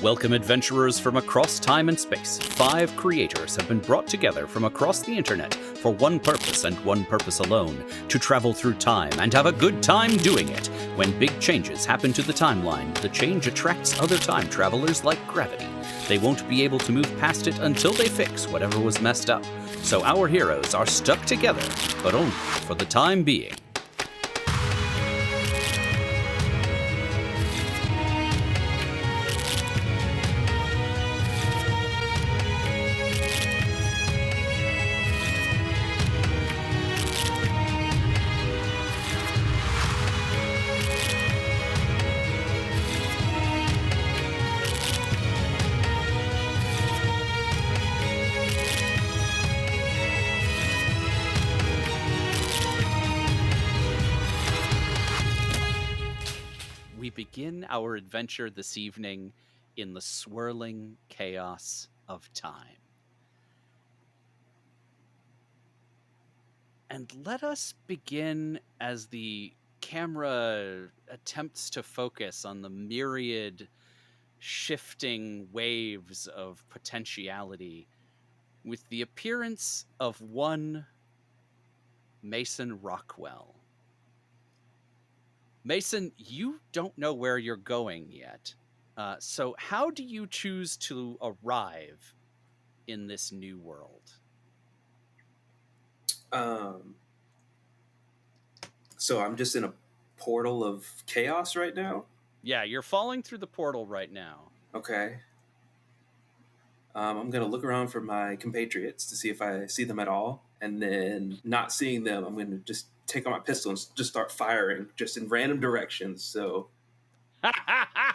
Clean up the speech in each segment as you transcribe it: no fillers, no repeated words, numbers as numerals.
Welcome, adventurers from across time and space. 5 creators have been brought together from across the internet for one purpose and one purpose alone: to travel through time and have a good time doing it. When big changes happen to the timeline, the change attracts other time travelers like gravity. They won't be able to move past it until they fix whatever was messed up. So our heroes are stuck together, but only for the time being. We begin our adventure this evening in the swirling chaos of time. And let us begin as the camera attempts to focus on the myriad shifting waves of potentiality with the appearance of one Mason Rockwell. Mason, you don't know where you're going yet. So how do you choose to arrive in this new world? So I'm just in a portal of chaos right now? Yeah, you're falling through the portal right now. Okay. I'm going to look around for my compatriots to see if I see them at all. And then, not seeing them, I'm going to just take out my pistol and just start firing just in random directions. So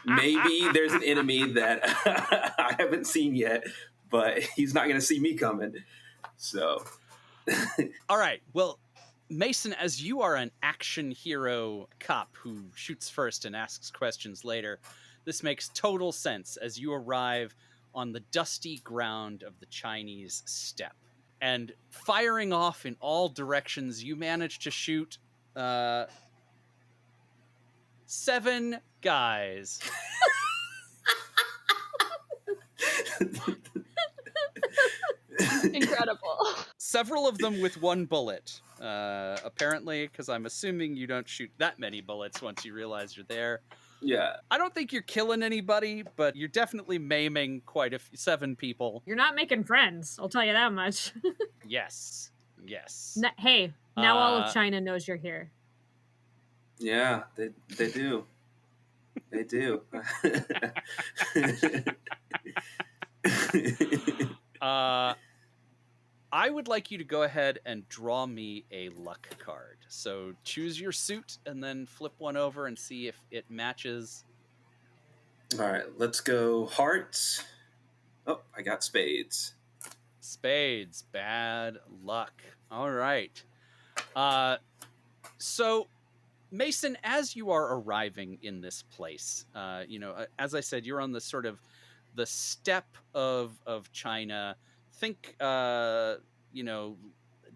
maybe there's an enemy that I haven't seen yet, but he's not going to see me coming. So. All right. Well, Mason, as you are an action hero cop who shoots first and asks questions later, this makes total sense as you arrive on the dusty ground of the Chinese steppe. And firing off in all directions, you manage to shoot 7 guys. Incredible. Several of them with 1 bullet, apparently, because I'm assuming you don't shoot that many bullets once you realize you're there. Yeah. I don't think you're killing anybody, but you're definitely maiming quite 7 people. You're not making friends, I'll tell you that much. Yes. Hey, now all of China knows you're here. Yeah, they do. They do. I would like you to go ahead and draw me a luck card. So choose your suit and then flip one over and see if it matches. All right, let's go hearts. Oh, I got spades. Spades, bad luck. All right. So, Mason, as you are arriving in this place, as I said, you're on the sort of the steppe of China. Think,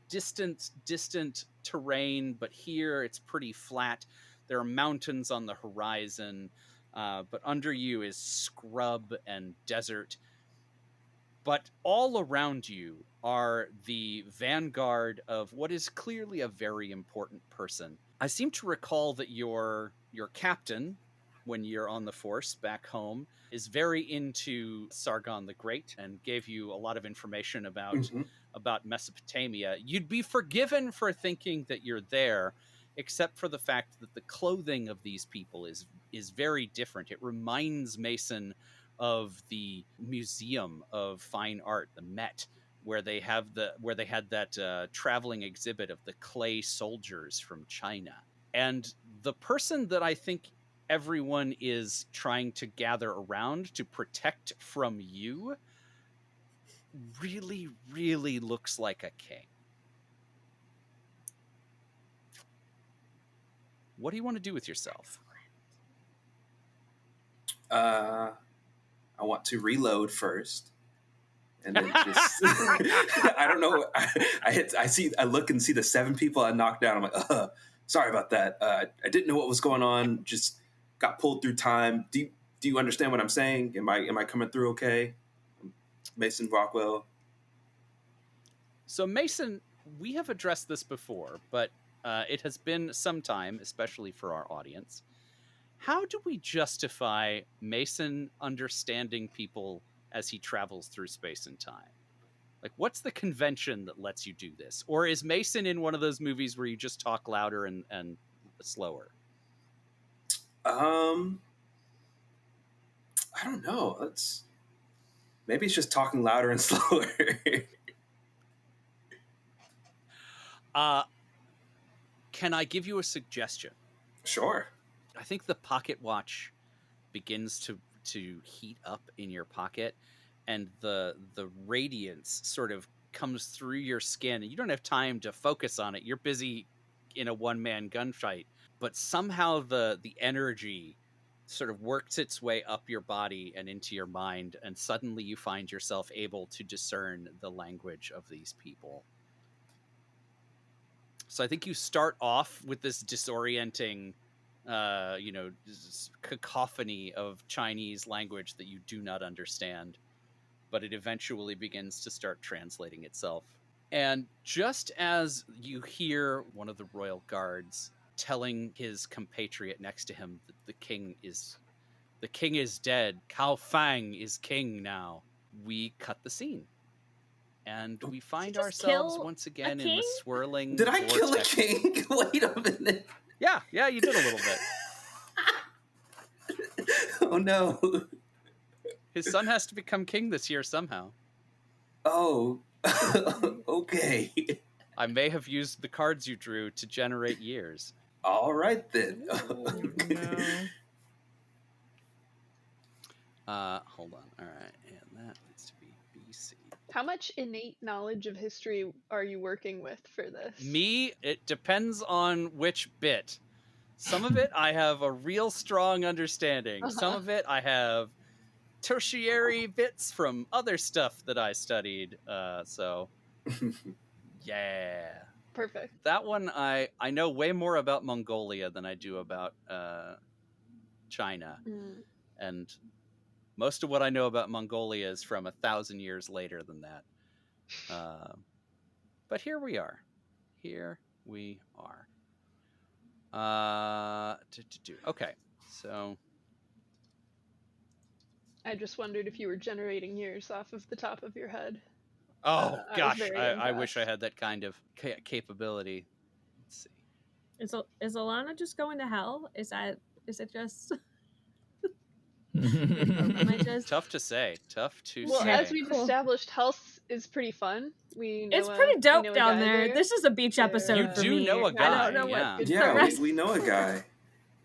distant terrain, but here it's pretty flat. There are mountains on the horizon, but under you is scrub and desert. But all around you are the vanguard of what is clearly a very important person. I seem to recall that your captain, when you're on the force back home, is very into Sargon the Great and gave you a lot of information about Mesopotamia. You'd be forgiven for thinking that you're there, except for the fact that the clothing of these people is very different. It reminds Mason of the Museum of Fine Art, the Met, where they had that traveling exhibit of the clay soldiers from China. And the person that I think everyone is trying to gather around to protect from you really, really looks like a king. What do you want to do with yourself? I want to reload first. And then just, I don't know. I look and see the 7 people I knocked down. I'm like, sorry about that. I didn't know what was going on. Just got pulled through time. Do Do you understand what I'm saying? Am I coming through okay? Mason Rockwell. So Mason, we have addressed this before, but it has been some time, especially for our audience. How do we justify Mason understanding people as he travels through space and time? Like, what's the convention that lets you do this? Or is Mason in one of those movies where you just talk louder and slower? I don't know. Maybe it's just talking louder and slower. Can I give you a suggestion? Sure. I think the pocket watch begins to heat up in your pocket, and the radiance sort of comes through your skin, and you don't have time to focus on it. You're busy in a one-man gunfight, but somehow the energy sort of works its way up your body and into your mind, and suddenly you find yourself able to discern the language of these people. So I think you start off with this disorienting cacophony of Chinese language that you do not understand, but it eventually begins to start translating itself. And just as you hear one of the royal guards telling his compatriot next to him that the king is dead, Cao Fang is king now, we cut the scene. And we find ourselves once again in the swirling Did I vortex. kill a king? Wait a minute. Yeah, you did a little bit. Oh no. His son has to become king this year somehow. Oh, okay. I may have used the cards you drew to generate years. All right then. Hold on. All right, and that needs to be BC. How much innate knowledge of history are you working with for this? Me, it depends on which bit. Some of it I have a real strong understanding. Some of it I have tertiary bits from other stuff that I studied. So, yeah. Perfect. That one, I know way more about Mongolia than I do about China. And most of what I know about Mongolia is from 1,000 years later than that. But here we are. Okay, so I just wondered if you were generating years off of the top of your head. Oh gosh, I wish I had that kind of capability. Let's see. Is Elana just going to hell? Is it just? Tough to say. Well, as we've established, health is pretty fun. It's pretty dope down there. This is a beach episode. You do know a guy. I don't know what. Yeah, we know a guy.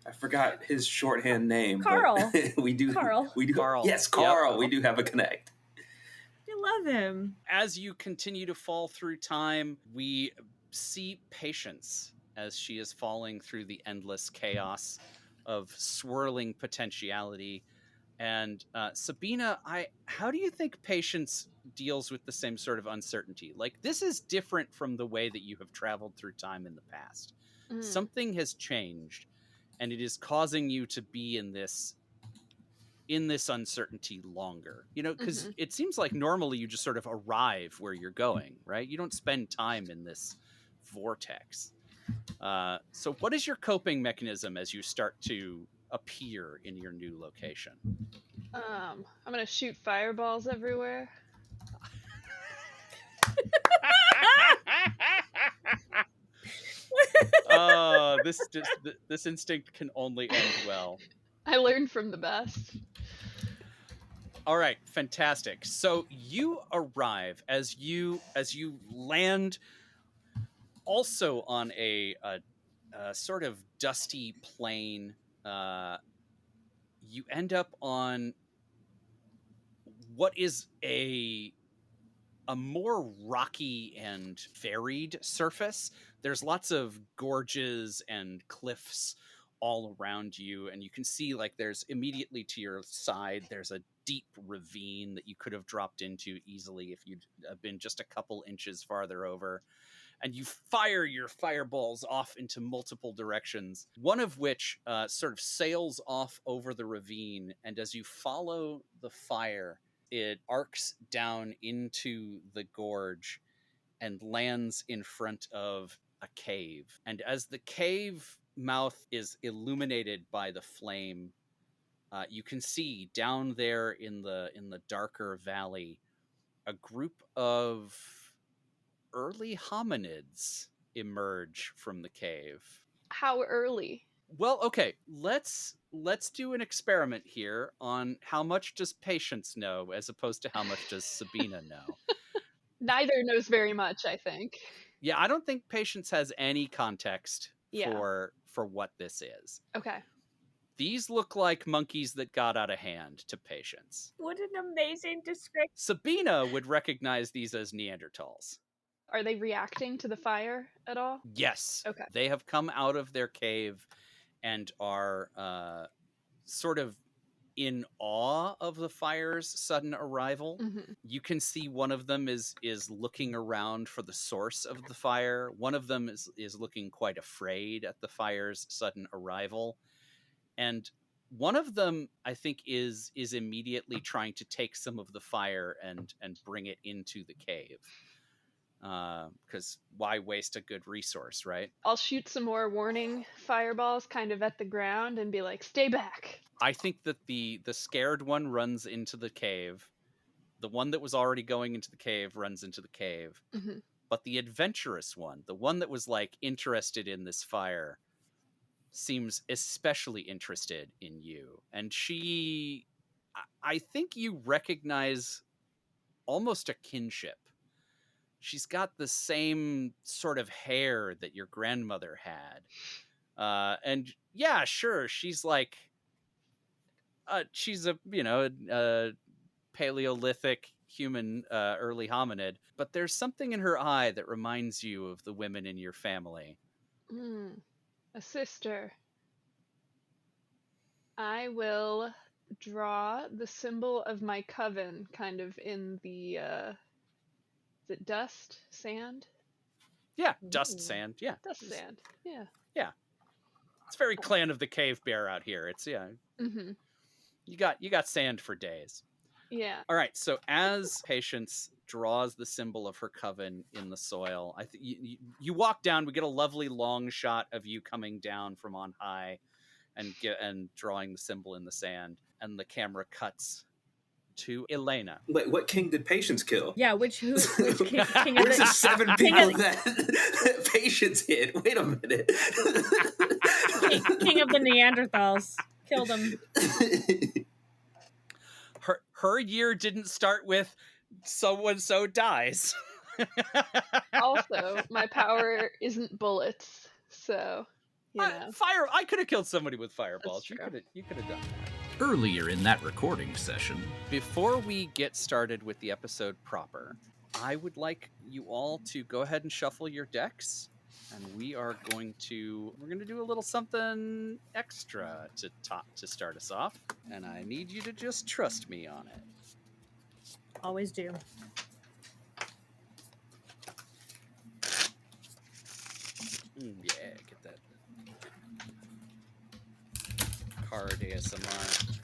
I forgot his shorthand name. Carl. We do. Carl. Carl. Yes, Carl. Yep. We do have a connect. I love him. As you continue to fall through time, we see Patience as she is falling through the endless chaos of swirling potentiality. And Sabina, how do you think Patience deals with the same sort of uncertainty? Like, this is different from the way that you have traveled through time in the past. Something has changed, and it is causing you to be in this uncertainty longer. You know, because it seems like normally you just sort of arrive where you're going, right? You don't spend time in this vortex. So what is your coping mechanism as you start to appear in your new location? I'm gonna shoot fireballs everywhere. This instinct can only end well. I learned from the best. All right, fantastic. So you arrive as you land also on a sort of dusty plain. You end up on what is a more rocky and varied surface. There's lots of gorges and cliffs all around you, and you can see, like, there's immediately to your side, there's a deep ravine that you could have dropped into easily if you'd been just a couple inches farther over. and you fire your fireballs off into multiple directions, one of which sort of sails off over the ravine, and as you follow the fire, it arcs down into the gorge and lands in front of a cave. And as the cave mouth is illuminated by the flame, you can see down there in the darker valley a group of early hominids emerge from the cave. How early? Well, okay, let's do an experiment here on how much does Patience know as opposed to how much does Sabina know. Neither knows very much, I think. Yeah, I don't think Patience has any context Yeah. for what this is. Okay. These look like monkeys that got out of hand to Patience. What an amazing description. Sabina would recognize these as Neanderthals. Are they reacting to the fire at all? Yes. Okay. They have come out of their cave and are sort of in awe of the fire's sudden arrival. Mm-hmm. You can see one of them is looking around for the source of the fire. One of them is looking quite afraid at the fire's sudden arrival. And one of them, I think, is immediately trying to take some of the fire and bring it into the cave. Because why waste a good resource, right? I'll shoot some more warning fireballs kind of at the ground and be like, stay back. I think that the scared one runs into the cave. The one that was already going into the cave runs into the cave. Mm-hmm. But the adventurous one, the one that was like interested in this fire, seems especially interested in you. And I think you recognize almost a kinship. She's got the same sort of hair that your grandmother had. And yeah, sure, she's like, she's a Paleolithic human early hominid, but there's something in her eye that reminds you of the women in your family. A sister. I will draw the symbol of my coven kind of in the, is it dust? Sand? Yeah, dust, sand, yeah. Dust, sand, yeah. Yeah. It's very Clan of the Cave Bear out here. It's, yeah. Mm-hmm. You got sand for days. Yeah. All right, so as Patience draws the symbol of her coven in the soil, you walk down. We get a lovely long shot of you coming down from on high, and drawing the symbol in the sand, and the camera cuts to Elana. Wait, what king did Patience kill? Yeah, which king of Where's the 7 people that Patience hit? Wait a minute. King of the Neanderthals. Killed him. Her year didn't start with so-and-so dies. Also, my power isn't bullets, so you know. Fire! I could have killed somebody with fireballs. That's true. You could have done that. Earlier in that recording session, before we get started with the episode proper, I would like you all to go ahead and shuffle your decks, and we're going to do a little something extra to start us off, and I need you to just trust me on it. Always do. Yeah, get that card ASMR.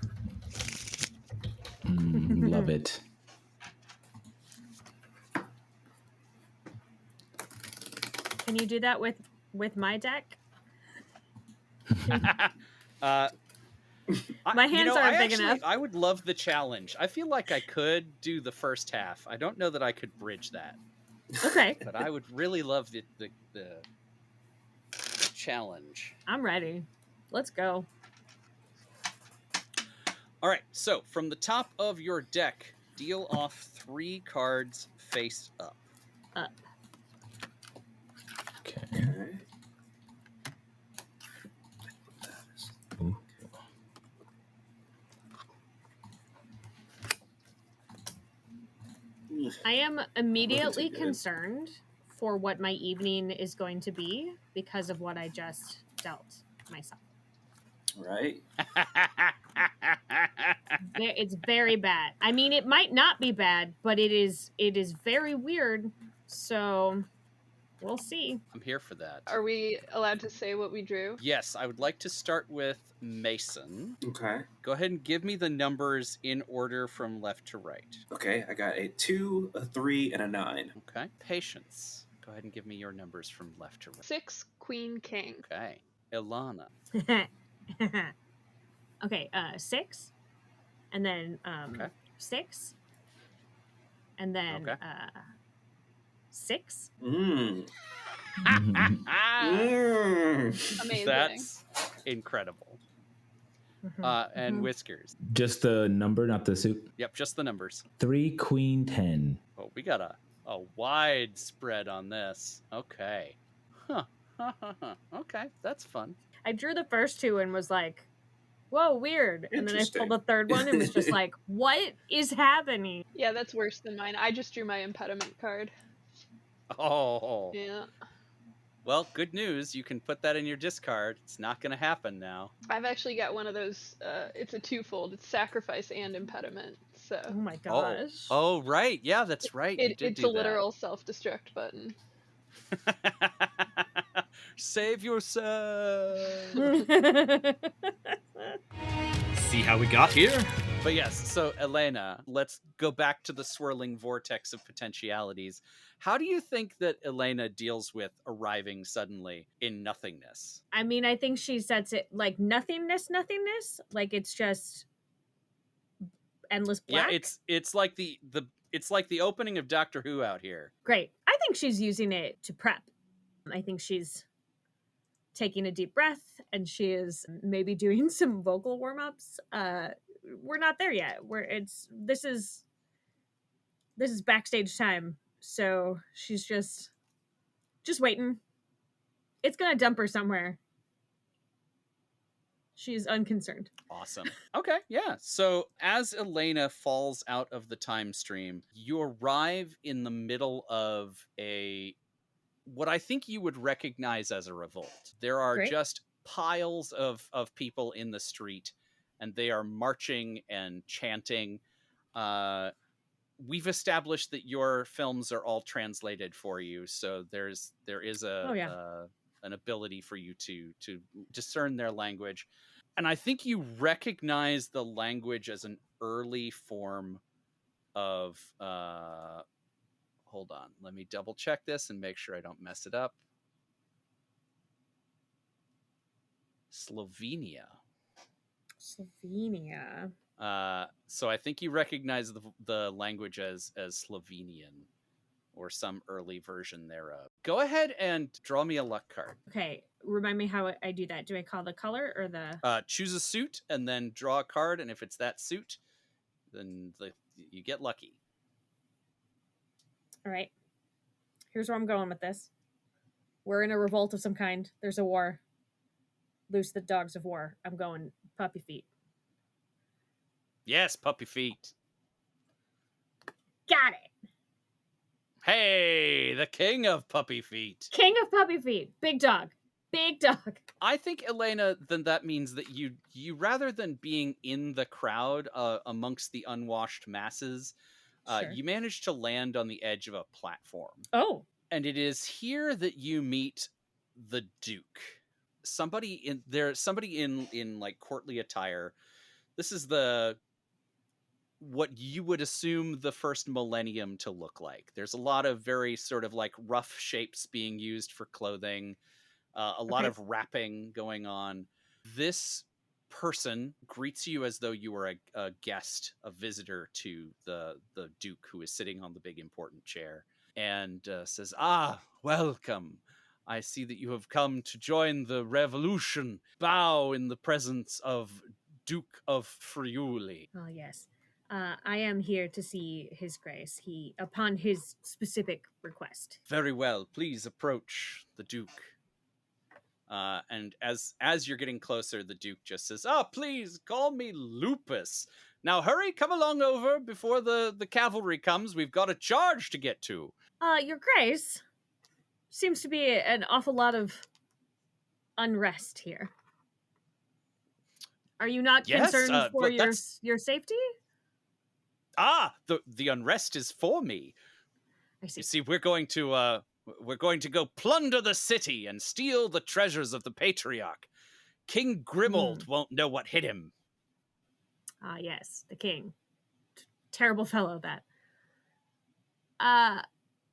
Love it. Can you do that with my deck? My hands aren't big enough. I would love the challenge. I feel like I could do the first half. I don't know that I could bridge that. Okay. But I would really love the challenge. I'm ready. Let's go. All right, so from the top of your deck, deal off 3 cards face up. Up. Okay. Ooh. I am immediately concerned for what my evening is going to be because of what I just dealt myself. Right? It's very bad. I mean, it might not be bad, but it is very weird. So We'll see. I'm here for that. Are we allowed to say what we drew? Yes, I would like to start with Mason. Okay. Go ahead and give me the numbers in order from left to right. Okay, I got a 2, a 3, and a 9. Okay. Patience. Go ahead and give me your numbers from left to right. 6, Queen, King. Okay. Elana. Okay, 6. And then Okay. 6. And then Okay. 6. Mmm. Ah, Mmm. Amazing. that's incredible. And Whiskers. Just the number, not the suit. Yep, just the numbers. 3, Queen, 10. Oh, we got a wide spread on this. Okay. Huh. Okay, that's fun. I drew the first 2 and was like, whoa, weird. And then I Interesting. pulled the third one and was just like, what is happening? Yeah, that's worse than mine. I just drew my impediment card. Oh. Yeah. Well, good news. You can put that in your discard. It's not going to happen now. I've actually got one of those. It's a twofold. It's sacrifice and impediment. So Oh my gosh. Oh, right. Yeah, that's right. You did it's do a literal self-destruct button. that. Save yourself. See how we got here? But yes, so Elena, let's go back to the swirling vortex of potentialities. How do you think that Elena deals with arriving suddenly in nothingness? I mean, I think she sets it like nothingness. Like it's just endless black. Yeah, it's like the it's like the opening of Doctor Who out here. Great. I think she's using it to prep. I think she's taking a deep breath and she is maybe doing some vocal warm-ups. We're not there yet. This is backstage time. So she's just waiting. It's gonna dump her somewhere. She's unconcerned. Awesome. Okay, yeah. So as Elena falls out of the time stream, you arrive in the middle of what I think you would recognize as a revolt. There are Great. just piles of people in the street, and they are marching and chanting. We've established that your films are all translated for you, so there is an ability for you to discern their language. And I think you recognize the language as an early form of hold on, let me double check this and make sure I don't mess it up. Slovenia. So I think you recognize the language as Slovenian or some early version thereof. Go ahead and draw me a luck card. Okay, remind me how I do that. Do I call the color or the... Choose a suit and then draw a card, and if it's that suit, then you get lucky. All right. Here's where I'm going with this. We're in a revolt of some kind. There's a war. Loose the dogs of war. I'm going puppy feet. Yes, puppy feet. Got it. Hey, the king of puppy feet. King of puppy feet. Big dog. Big dog. I think, Elena, then that means that you rather than being in the crowd amongst the unwashed masses, Sure. you manage to land on the edge of a platform. Oh. And it is here that you meet the Duke. Somebody in like courtly attire. This is what you would assume the first millennium to look like. There's a lot of very sort of like rough shapes being used for clothing, a lot of wrapping going on. This person greets you as though you were a guest, a visitor to the Duke, who is sitting on the big important chair, and says, welcome. I see that you have come to join the revolution. Bow in the presence of Duke of Friuli. Oh, yes. I am here to see His Grace. Upon his specific request. Very well. Please approach the Duke. And as you're getting closer, the Duke just says, please call me Lupus. Now hurry, come along over before the cavalry comes. We've got a charge to get to. Your Grace, seems to be an awful lot of unrest here. Are you not concerned for your safety? The unrest is for me. I see. You see, we're going to We're going to go plunder the city and steal the treasures of the patriarch. King Grimold won't know what hit him. Ah, yes, the king. Terrible fellow, that.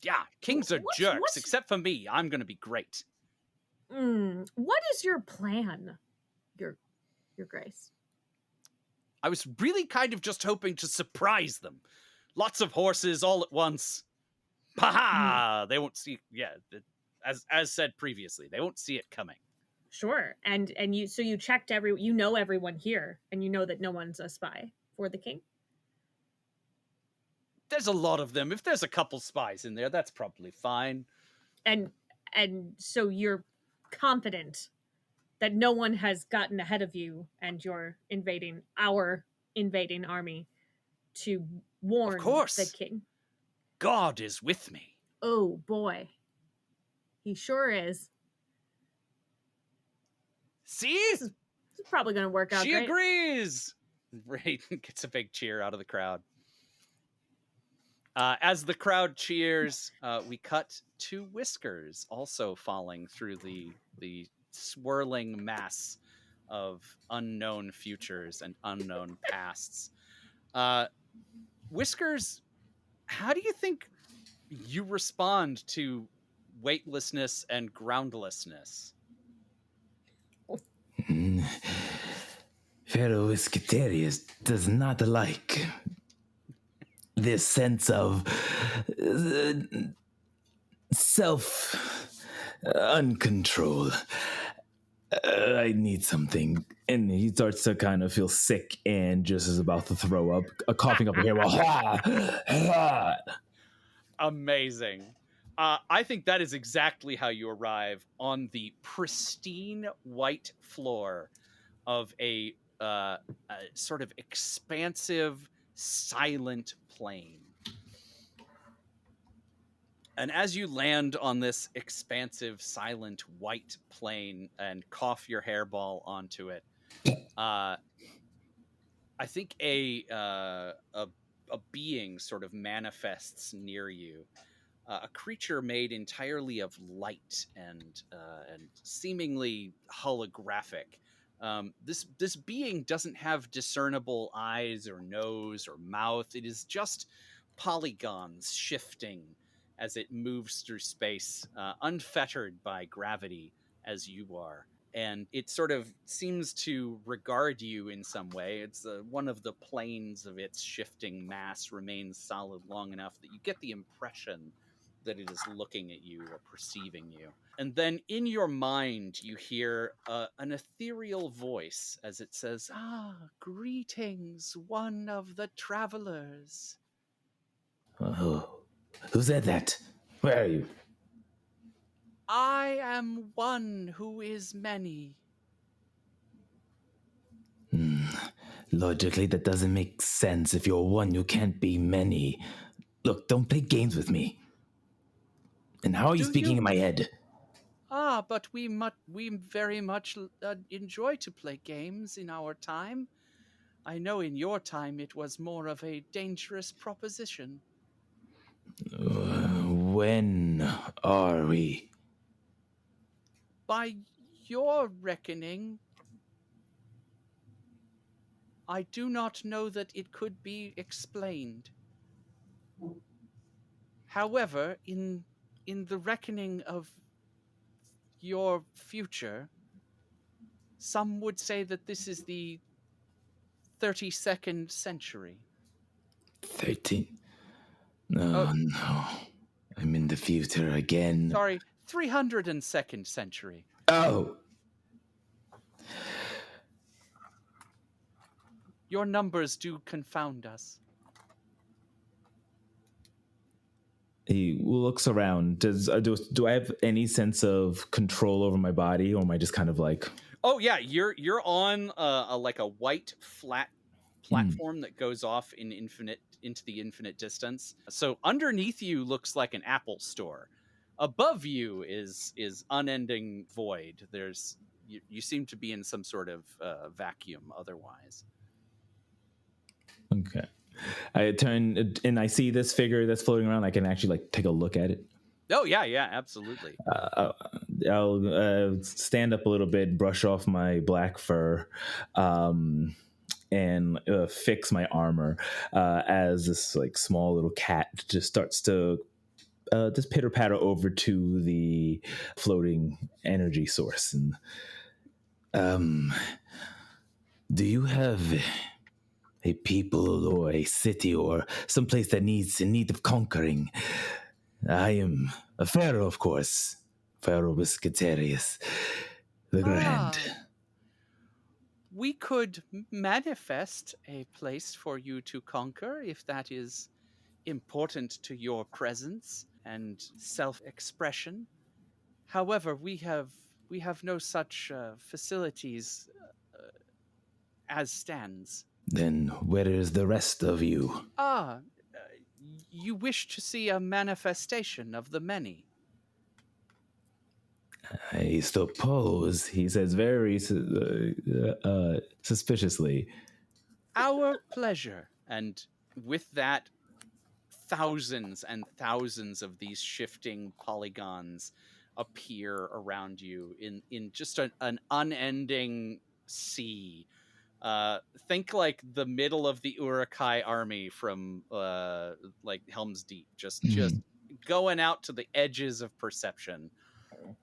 Yeah, kings are jerks, what's- except for me. I'm going to be great. What is your plan, your grace? I was really kind of just hoping to surprise them. Lots of horses all at once. Ha! They won't see. Yeah, as said previously, they won't see it coming. Sure, and you checked everyone here, and you know that no one's a spy for the king. There's a lot of them. If there's a couple spies in there, that's probably fine. And so you're confident that no one has gotten ahead of you, and you're invading our invading army to warn the king. God is with me. Oh boy, he sure is. See? This is probably going to work out She great. agrees. Raiden gets a big cheer out of the crowd. As the crowd cheers, we cut to Whiskers, also falling through the swirling mass of unknown futures and unknown pasts. Whiskers, how do you think you respond to weightlessness and groundlessness? Pharaoh Iscaterius does not like this sense of self-uncontrol. I need something. And he starts to kind of feel sick and just is about to throw up, coughing up here. Amazing. I think that is exactly how you arrive on the pristine white floor of a sort of expansive, silent plain. And as you land on this expansive, silent, white plain and cough your hairball onto it, I think a being sort of manifests near you. A creature made entirely of light and seemingly holographic. This being doesn't have discernible eyes or nose or mouth. It is just polygons shifting as it moves through space, unfettered by gravity as you are. And it sort of seems to regard you in some way. It's one of the planes of its shifting mass remains solid long enough that you get the impression that it is looking at you or perceiving you. And then in your mind, you hear an ethereal voice as it says, greetings, one of the travelers. Oh, who said that? Where are you? I am one who is many. Logically, that doesn't make sense. If you're one, you can't be many. Look, don't play games with me. And how are you speaking in my head? But we very much enjoy to play games in our time. I know in your time it was more of a dangerous proposition. When are we? By your reckoning, I do not know that it could be explained. However, in the reckoning of your future, some would say that this is the 32nd century. 13? No. I'm in the future again. Sorry, 302nd century. Oh! Your numbers do confound us. He looks around. Do I have any sense of control over my body, or am I just kind of like? Oh yeah, you're on like a white flat platform that goes off into the infinite distance. So underneath you looks like an Apple store. Above you is unending void. You seem to be in some sort of vacuum otherwise. Okay. I turn and I see this figure that's floating around. I can actually like take a look at it. Oh yeah, absolutely. I'll stand up a little bit, brush off my black fur, and fix my armor as this like small little cat just starts to just pitter patter over to the floating energy source. And do you have a people or a city or someplace that needs in need of conquering? I am a pharaoh, of course. Pharaoh Biscuitarius the Grand. We could manifest a place for you to conquer if that is important to your presence and self-expression. However, we have no such facilities as stands. Then where is the rest of you? You wish to see a manifestation of the many. I suppose, he says very suspiciously. Our pleasure. And with that, thousands and thousands of these shifting polygons appear around you in just an unending sea. Think like the middle of the Uruk-hai army from like Helm's Deep, just going out to the edges of perception.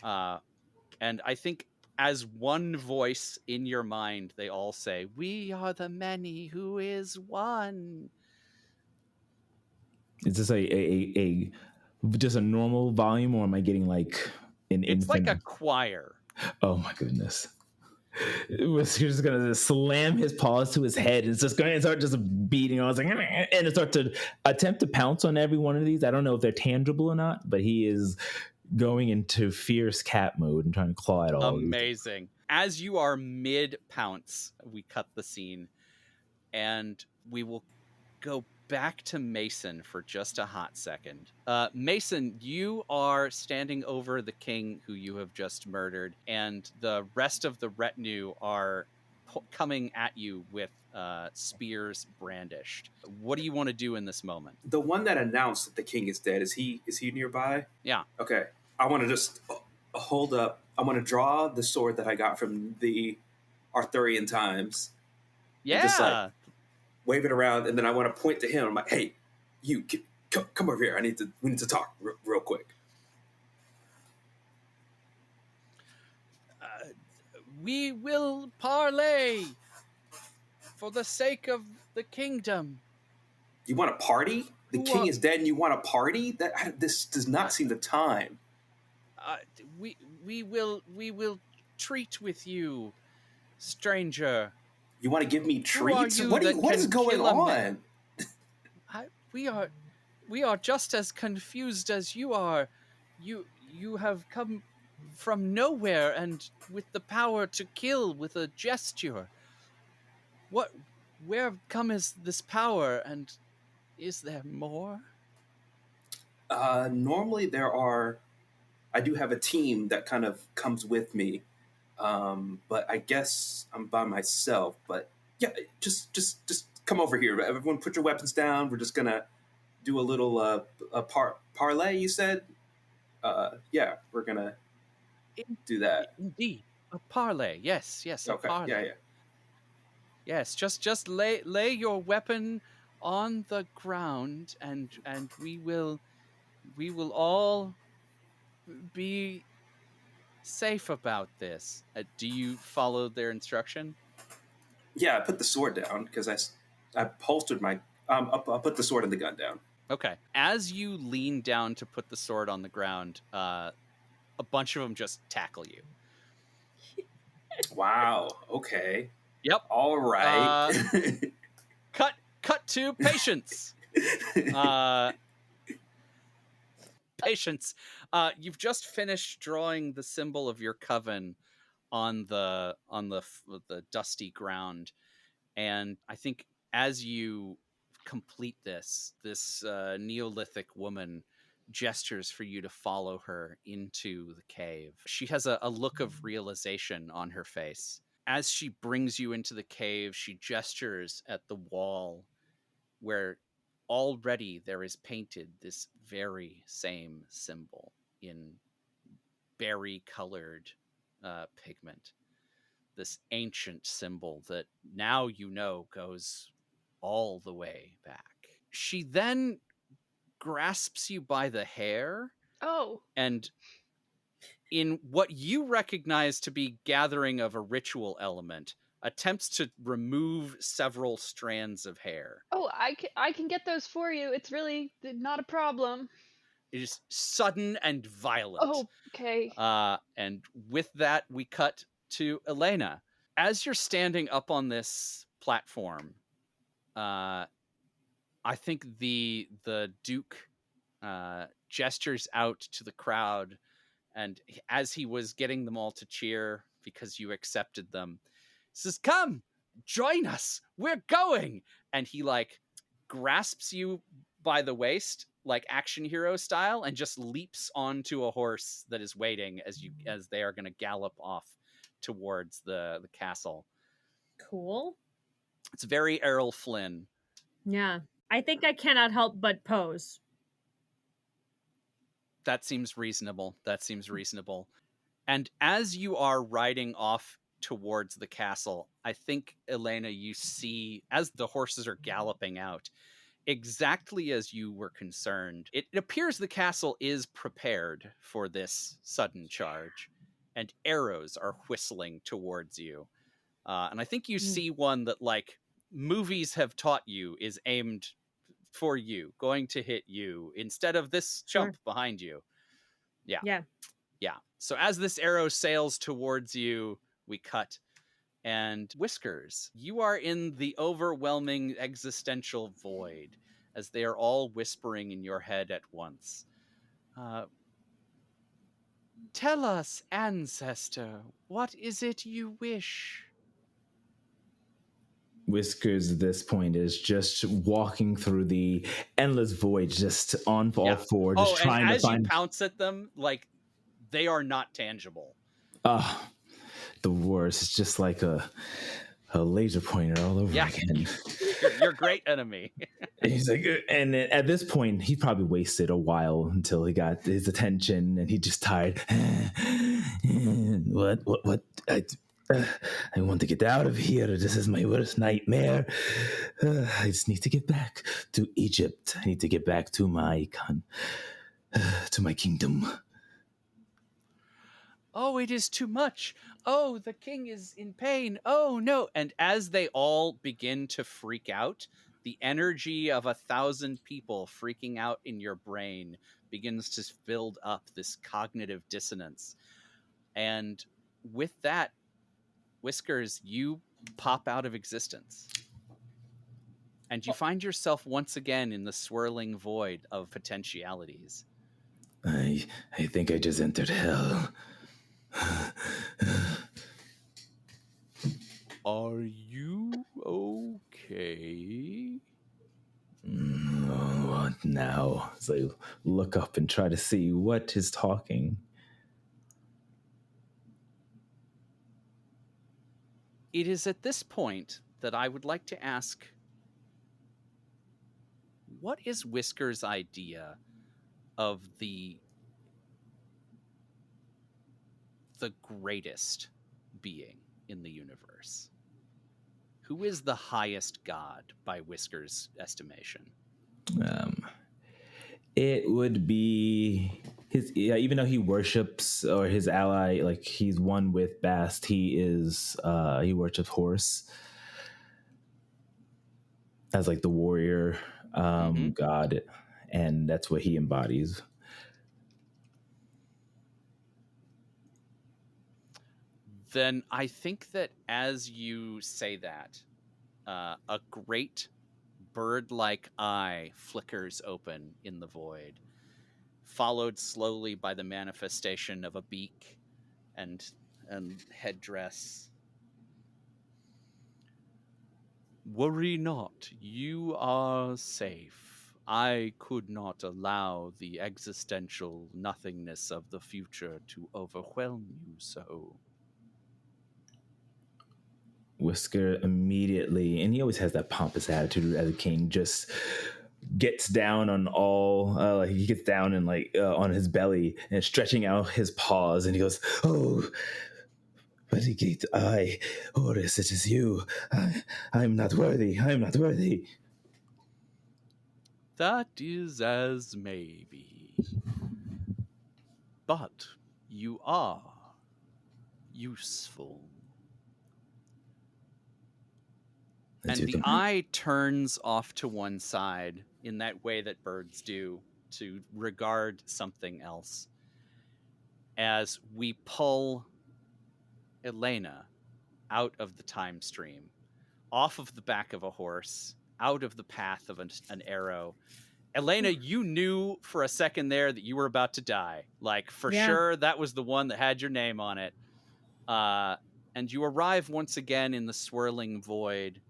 And I think as one voice in your mind, they all say, "We are the many who is one." Is this a just a normal volume, or am I getting like an It's infinite? like a choir. Oh my goodness. Whiskers is gonna slam his paws to his head. It's just going to start just beating on, and it start to attempt to pounce on every one of these. I don't know if they're tangible or not, but he is going into fierce cat mode and trying to claw at all. Amazing. As you are mid pounce, we cut the scene, and we will go back to Mason for just a hot second. Mason, you are standing over the king who you have just murdered, and the rest of the retinue are coming at you with spears brandished. What do you want to do in this moment? The one that announced that the king is dead, is he nearby? Yeah. Okay. I want to just hold up. I want to draw the sword that I got from the Arthurian times. Yeah. Just like wave it around, and then I want to point to him. I'm like, "Hey, you come over here. We need to talk real quick." We will parley for the sake of the kingdom. You want a party? The king is dead, and you want a party? This does not seem the time. We will treat with you, stranger. You want to give me treats? What is going on? We are just as confused as you are. You have come from nowhere and with the power to kill with a gesture. Where comes this power, and is there more? Normally I do have a team that kind of comes with me. But I guess I'm by myself. But yeah, just come over here. Everyone put your weapons down. We're just gonna do a little parlay, you said? Yeah, we're gonna do that. Indeed. A parlay. Yes, a Okay. parlay. Yeah. Yes, just lay your weapon on the ground, and we will all be safe about this. Do you follow their instruction? Yeah, I put the sword down because I holstered my. I'll put the sword and the gun down. Okay. As you lean down to put the sword on the ground, a bunch of them just tackle you. Wow. Okay. Yep. All right. Cut to patience. Patience. You've just finished drawing the symbol of your coven on the dusty ground, and I think as you complete this Neolithic woman gestures for you to follow her into the cave. She has a look of realization on her face. As she brings you into the cave, she gestures at the wall where already there is painted this very same symbol in berry-colored pigment. This ancient symbol that now you know goes all the way back. She then grasps you by the hair Oh, and in what you recognize to be gathering of a ritual element, attempts to remove several strands of hair. oh, I can get those for you. It's really not a problem. It is sudden and violent. Oh, okay. And with that, we cut to Elena. As you're standing up on this platform, I think the Duke gestures out to the crowd, and as he was getting them all to cheer because you accepted them, says, "Come, join us. We're going." And he like grasps you by the waist, like action hero style, and just leaps onto a horse that is waiting as they are going to gallop off towards the castle. Cool. It's very Errol Flynn. Yeah. I think I cannot help but pose. That seems reasonable. And as you are riding off towards the castle, I think, Elena, you see, as the horses are galloping out, exactly as you were concerned, it appears the castle is prepared for this sudden charge, and arrows are whistling towards you. And I think you see one that, like, movies have taught you is aimed for you, going to hit you, instead of this jump behind you. Yeah. So as this arrow sails towards you, we cut. And Whiskers, you are in the overwhelming existential void as they are all whispering in your head at once. Tell us, ancestor, what is it you wish? Whiskers at this point is just walking through the endless void, just on all four, just trying to find. As you pounce at them, like, they are not tangible. The worst. It's just like a laser pointer all over again. You're a great enemy. He's like, and at this point, he probably wasted a while until he got his attention, and he just tired. What? I want to get out of here. This is my worst nightmare. I just need to get back to Egypt. I need to get back to my kingdom. Oh, it is too much. Oh, the king is in pain. Oh, no. And as they all begin to freak out, the energy of 1,000 people freaking out in your brain begins to build up this cognitive dissonance. And with that, Whiskers, you pop out of existence. And you find yourself once again in the swirling void of potentialities. I think I just entered hell. Are you okay? What now? As I look up and try to see what is talking. It is at this point that I would like to ask, what is Whiskers' idea of the greatest being in the universe? Who is the highest god by Whiskers' estimation? It would be his. Yeah, even though he worships, or his ally, like he's one with Bast. He worships Horse as like the warrior god, and that's what he embodies. Then I think that as you say that, a great bird-like eye flickers open in the void, followed slowly by the manifestation of a beak and headdress. Worry not, you are safe. I could not allow the existential nothingness of the future to overwhelm you so. Whisker immediately, and he always has that pompous attitude as a king, just gets down on all, he gets down and on his belly and stretching out his paws, and he goes, "Oh, Renegade, Horus, it is you. I'm not worthy. I'm not worthy." That is as may be. But you are useful. And the eye turns off to one side in that way that birds do to regard something else. As we pull Elana out of the time stream, off of the back of a horse, out of the path of an arrow. Elana, you knew for a second there that you were about to die. Like, for sure, that was the one that had your name on it. And you arrive once again in the swirling void.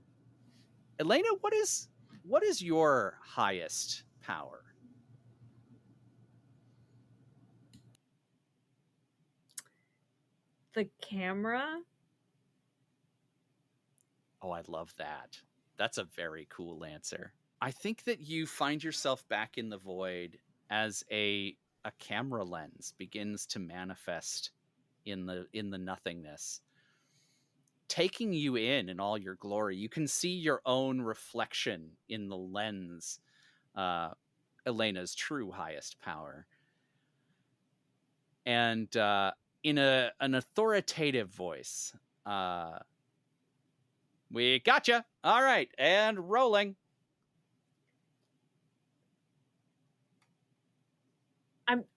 Elana, what is your highest power? The camera. Oh, I love that. That's a very cool answer. I think that you find yourself back in the void as a camera lens begins to manifest in the nothingness, taking you in all your glory. You can see your own reflection in the lens, Elena's true highest power. And in an authoritative voice, "We gotcha. All right, and rolling."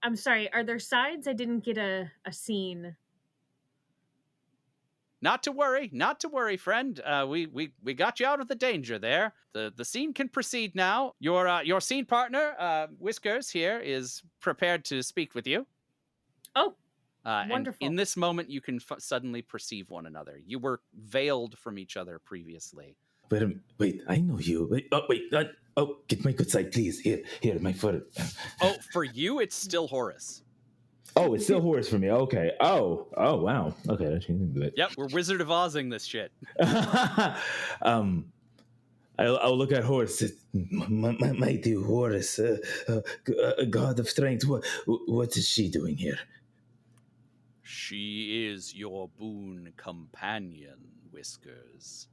I'm sorry. Are there sides? I didn't get a scene. Not to worry, friend. We got you out of the danger there. The scene can proceed now. Your scene partner, Whiskers here, is prepared to speak with you. Oh, wonderful. And in this moment, you can suddenly perceive one another. You were veiled from each other previously. Wait, I know you. Wait, get my good side, please. Here, my foot. Oh, for you, it's still Horus. Oh, it's still Horus for me. Okay. Oh, wow. Okay, that changes a bit. Yep, we're Wizard of Ozing this shit. I'll look at Horus. My mighty Horus, god of strength. What is she doing here? She is your boon companion, Whiskers.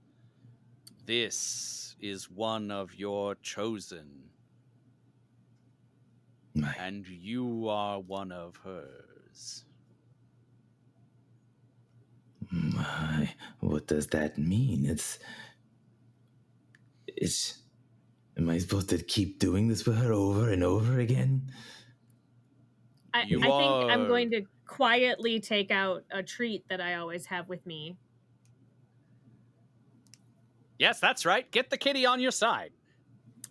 This is one of your chosen. And you are one of hers. What does that mean? Am I supposed to keep doing this with her over and over again? I think I'm going to quietly take out a treat that I always have with me. Yes, that's right. Get the kitty on your side.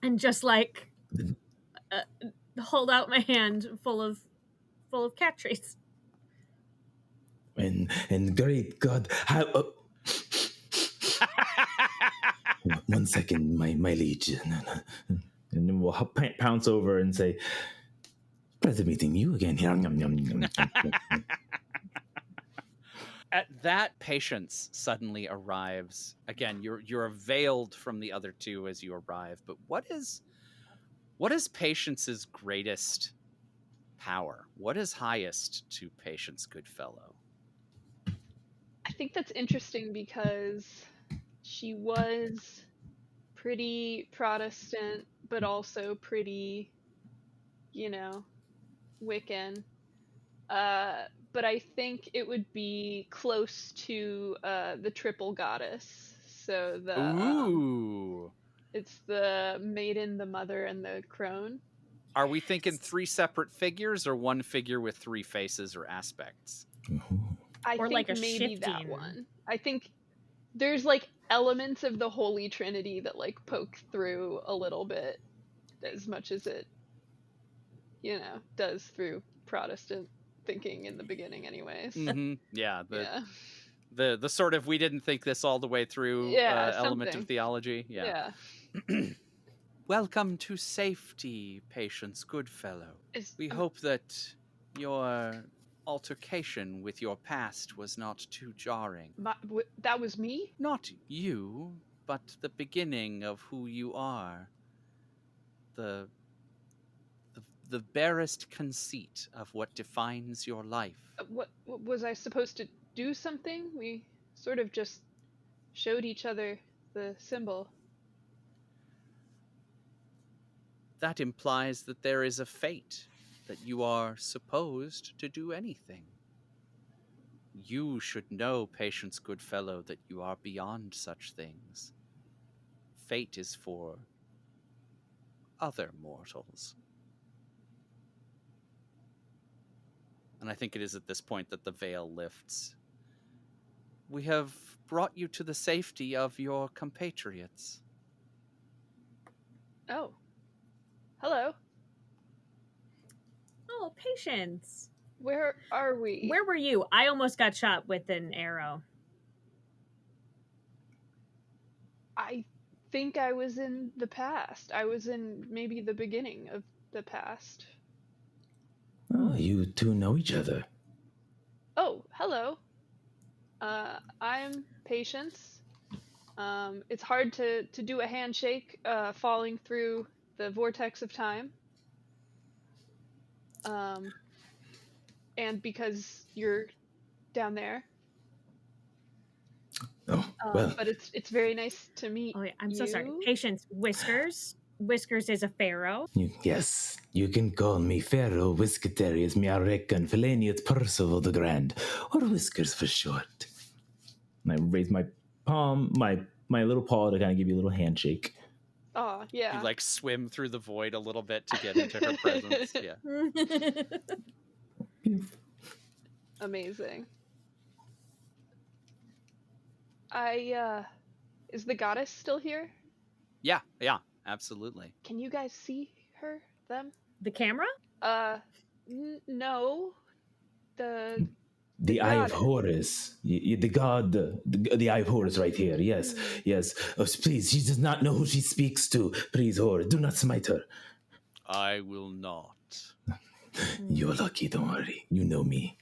And just hold out my hand full of cat treats. And great God, how... One second, my liege. And then we'll pounce over and say, "Pleasure meeting you again here." At that, Patience suddenly arrives. Again, you're veiled from the other two as you arrive. But what is Patience's greatest power? What is highest to Patience, Goodfellow? I think that's interesting because she was pretty Protestant, but also pretty, Wiccan. But I think it would be close to the triple goddess. So it's the maiden, the mother, and the crone. Are we thinking 3 separate figures or one figure with 3 faces or aspects? I think like a maybe shifting. that one. I think there's elements of the Holy Trinity that poke through a little bit, as much as it, does through Protestant thinking in the beginning, anyways. Mm-hmm. Yeah. The sort of we didn't think this all the way through element of theology. Yeah. Welcome to safety, Patience, Goodfellow. We hope that your altercation with your past was not too jarring. That was me? Not you, but the beginning of who you are. the barest conceit of what defines your life. What was I supposed to do something? We sort of just showed each other the symbol. That implies that there is a fate, that you are supposed to do anything. You should know, Patience Goodfellow, that you are beyond such things. Fate is for other mortals. And I think it is at this point that the veil lifts. We have brought you to the safety of your compatriots. Oh. Hello. Oh, Patience. Where are we? Where were you? I almost got shot with an arrow. I think I was in the past. I was in maybe the beginning of the past. Oh, you two know each other. Oh, hello. I'm Patience. It's hard to do a handshake falling through the vortex of time. And because you're down there. Oh, well. But it's very nice to meet you. Oh, yeah, I'm so sorry. Patience, Whiskers. Whiskers is a pharaoh. Yes, you can call me Pharaoh, Whisketarius, Miarekan, Felanius, Percival the Grand, or Whiskers for short. And I raise my palm, my little paw to kind of give you a little handshake. Oh, yeah. You like swim through the void a little bit to get into her presence. Yeah. Amazing. Is the goddess still here? Yeah, absolutely. Can you guys see her, them? The camera? No. The Eye of Horus. The god, the Eye of Horus right here. Yes, yes. Oh, please, she does not know who she speaks to. Please, Horus, do not smite her. I will not. You're lucky, don't worry. You know me.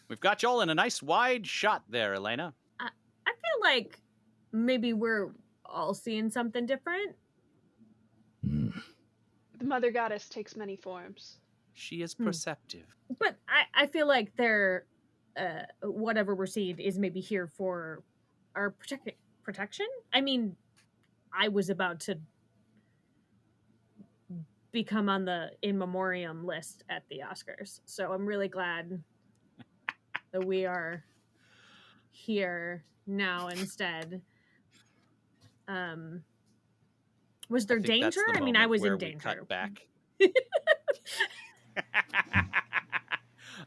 We've got y'all in a nice wide shot there, Elana. I feel like maybe we're all seeing something different. The mother goddess takes many forms. She is perceptive. But I feel like they're, whatever we're seeing is maybe here for our protection. I mean, I was about to become on the in memoriam list at the Oscars. So I'm really glad that we are here now instead. Was there danger? I mean, I was in danger. Cut back.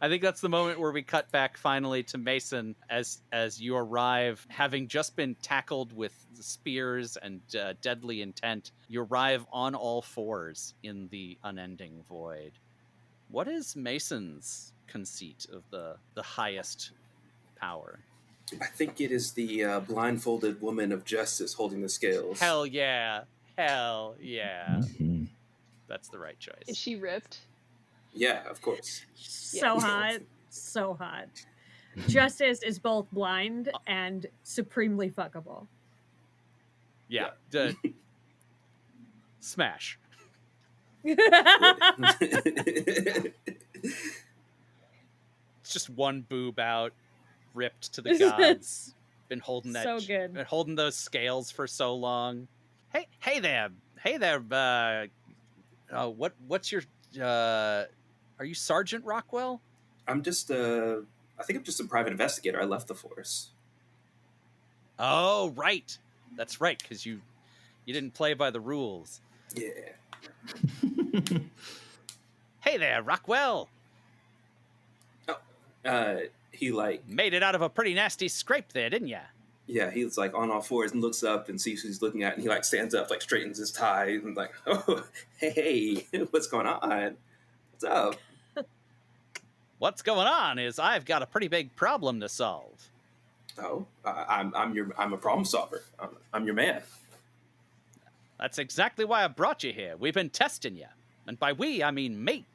I think that's the moment where we cut back finally to Mason as you arrive, having just been tackled with spears and deadly intent. You arrive on all fours in the unending void. What is Mason's conceit of the highest power? I think it is the blindfolded woman of justice holding the scales. Hell yeah. Mm-hmm. That's the right choice. Is she ripped? Yeah, of course. So hot. So hot. Justice is both blind and supremely fuckable. Yeah. Smash. It's It's just one boob out, ripped to the gods. Been holding that. So good. Been holding those scales for so long. Hey there. What's your? Are you Sergeant Rockwell? I'm just I think I'm just a private investigator. I left the force. Oh, right. That's right, because you didn't play by the rules. Yeah. Hey there, Rockwell. He like Made it out of a pretty nasty scrape there, didn't ya? Yeah, he's like on all fours and looks up and sees who he's looking at, and he like stands up, like straightens his tie, and like, oh, hey, what's going on? What's up? What's going on is I've got a pretty big problem to solve. Oh, I'm a problem solver. I'm your man. That's exactly why I brought you here. We've been testing you, and by we I mean me.